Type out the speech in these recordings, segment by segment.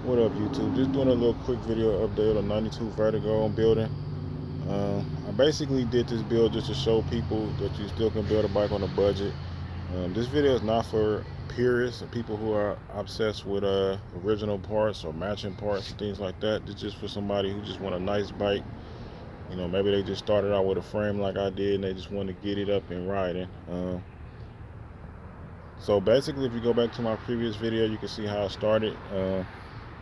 What up, YouTube? Just doing a little quick video update on 92 Vertigo I'm building. I basically did this build just to show people that you still can build a bike on a budget. This video is not for purists and people who are obsessed with original parts or matching parts and things like that. It's just for somebody who just want a nice bike. Maybe they just started out with a frame like I did and they just want to get it up and riding. So basically, if you go back to my previous video, you can see how I started.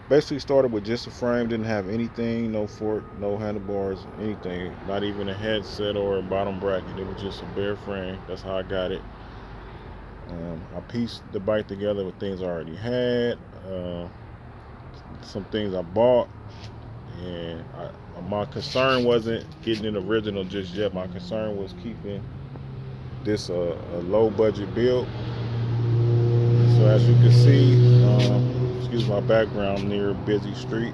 Basically started with just a frame, didn't have anything, no fork, no handlebars, anything, not even a headset or a bottom bracket. It was just a bare frame. That's how I got it. I pieced the bike together with things I already had, some things I bought, and my concern wasn't getting it original just yet. My concern was keeping this a low budget build. So as you can see, excuse my background, near a busy street.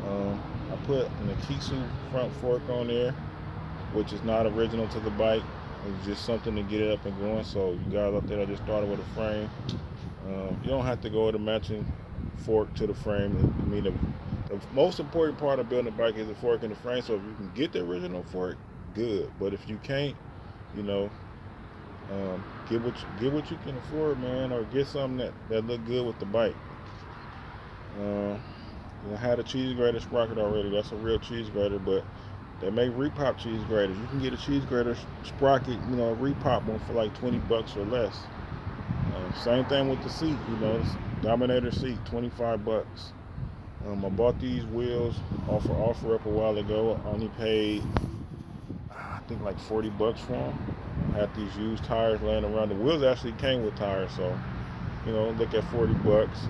I put an Akisu front fork on there, which is not original to the bike. It's just something to get it up and going. So you guys out there that just started with a frame, you don't have to go with a matching fork to the frame. I mean, the most important part of building a bike is the fork and the frame. So if you can get the original fork, good. But if you can't, you know, get what you can afford, man, or get something that look good with the bike. I had a cheese grater sprocket already. That's a real cheese grater, but they make repop cheese graters. You can get a cheese grater sprocket, a repop one for like 20 bucks or less. Same thing with the seat, this Dominator seat, 25 bucks. I bought these wheels off of OfferUp a while ago. I only paid, I think, like 40 bucks for them. I had these used tires laying around. The wheels actually came with tires, so look at 40 bucks.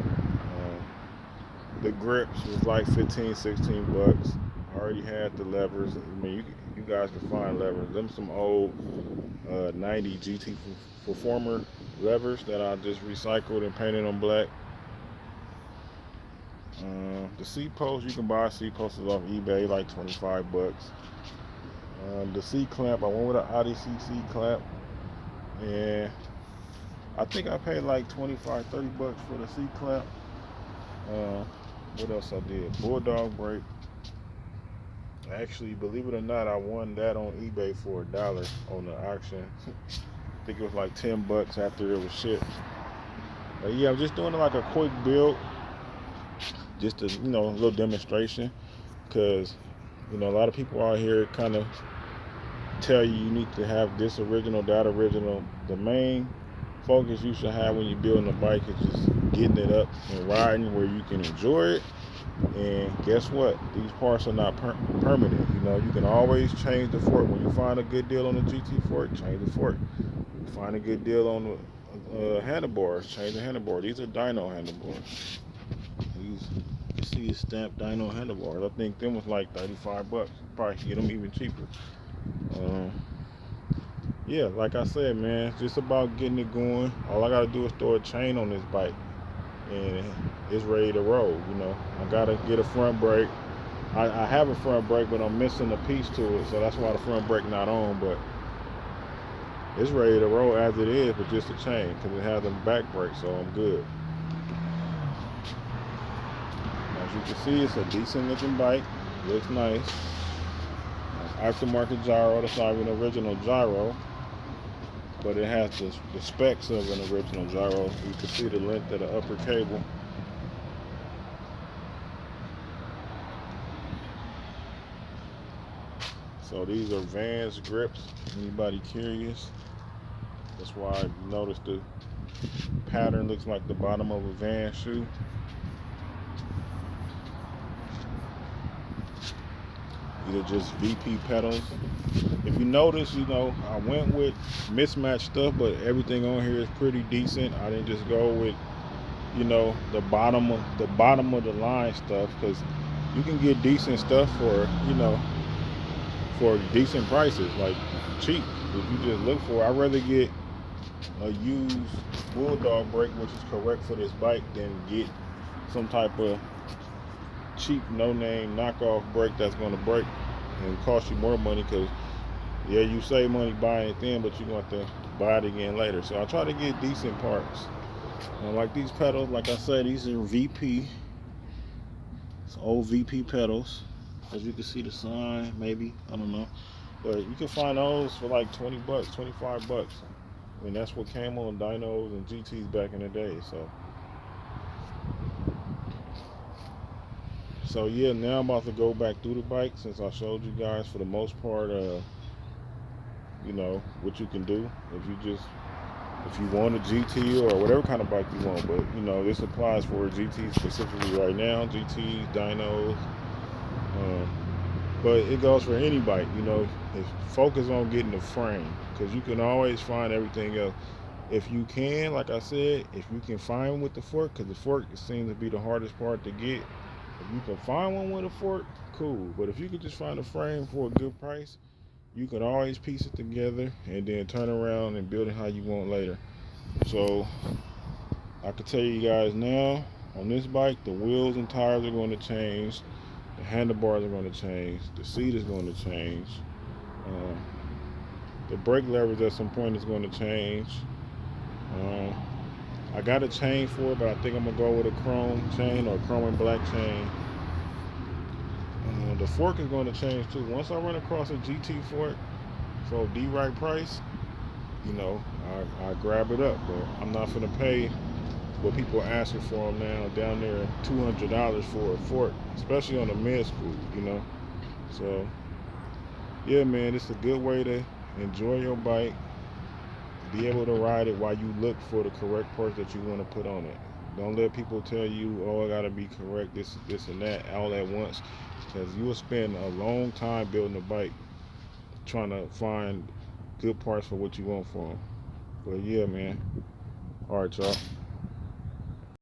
The grips was like 15, 16 bucks. I already had the levers. I mean, you guys can find levers. Them some old 90 GT Performer levers that I just recycled and painted them black. The seat post, you can buy seat posts off eBay, like 25 bucks. The seat clamp, I went with an Odyssey seat clamp, and I think I paid like 25, 30 bucks for the seat clamp. What else I did? Bulldog brake. Actually, believe it or not, I won that on eBay for $1 on the auction. I think it was like 10 bucks after it was shipped. But yeah, I'm just doing like a quick build, just a little demonstration, because a lot of people out here kind of tell you need to have this original, that original. The main focus you should have when you're building a bike is just getting it up and riding where you can enjoy it. And guess what? These parts are not permanent. You can always change the fork. When you find a good deal on the GT fork, change the fork. You find a good deal on the handlebars, change the handlebar. These are dyno handlebars. These, you see, it's stamped dyno handlebars. I think them was like 35 bucks. Probably can get them even cheaper. Yeah, like I said, man, it's just about getting it going. All I gotta do is throw a chain on this bike, and it's ready to roll. I gotta get a front brake. I have a front brake, but I'm missing a piece to it, so that's why the front brake not on. But it's ready to roll as it is, but just a chain, because it has a back brake, so I'm good. As you can see, it's a decent looking bike. Looks nice. Aftermarket gyro. That's not even an original gyro, but it has the specs of an original gyro. You can see the length of the upper cable. So these are Vans grips. Anybody curious? That's why I noticed the pattern looks like the bottom of a Vans shoe. These are just VP pedals. If you notice, I went with mismatched stuff, but everything on here is pretty decent. I didn't just go with, the bottom of the line stuff, because you can get decent stuff for decent prices, like cheap. If you just look for it, I'd rather get a used Bulldog brake, which is correct for this bike, than get some type of cheap no-name knockoff brake that's going to break and cost you more money, because you save money buying it then, but you're going to have to buy it again later. So I try to get decent parts. Like these pedals, like I said, these are VP. It's old VP pedals. As you can see the sign, maybe, I don't know. But you can find those for like 20 bucks, 25 bucks. I mean, that's what came on dynos and GTs back in the day. So yeah, now I'm about to go back through the bike since I showed you guys for the most part, you know, what you can do if you want a GT or whatever kind of bike you want. But you know, this applies for a GT specifically right now, GTs, dynos. Um, but it goes for any bike, you know. Focus on getting the frame because you can always find everything else. If you can, like I said, if you can find one with the fork, because the fork seems to be the hardest part to get. If you can find one with a fork, cool. But if you can just find a frame for a good price, you can always piece it together and then turn around and build it how you want later. So I can tell you guys now, on this bike, the wheels and tires are going to change. The handlebars are going to change. The seat is going to change. Um, the brake leverage at some point is going to change. Um, I got a chain for it, but I think I'm gonna go with a chrome chain or a chrome and black chain. The fork is going to change too. Once I run across a GT fork for the right price, you know, I grab it up. But I'm not gonna pay what people are asking for them now down there $200 for a fork, especially on a mid school, you know. So yeah, man, it's a good way to enjoy your bike, be able to ride it while you look for the correct parts that you want to put on it. Don't let people tell you, oh, I gotta be correct, this, and that, all at once, because you will spend a long time building a bike trying to find good parts for what you want for them. But yeah, man. All right, y'all.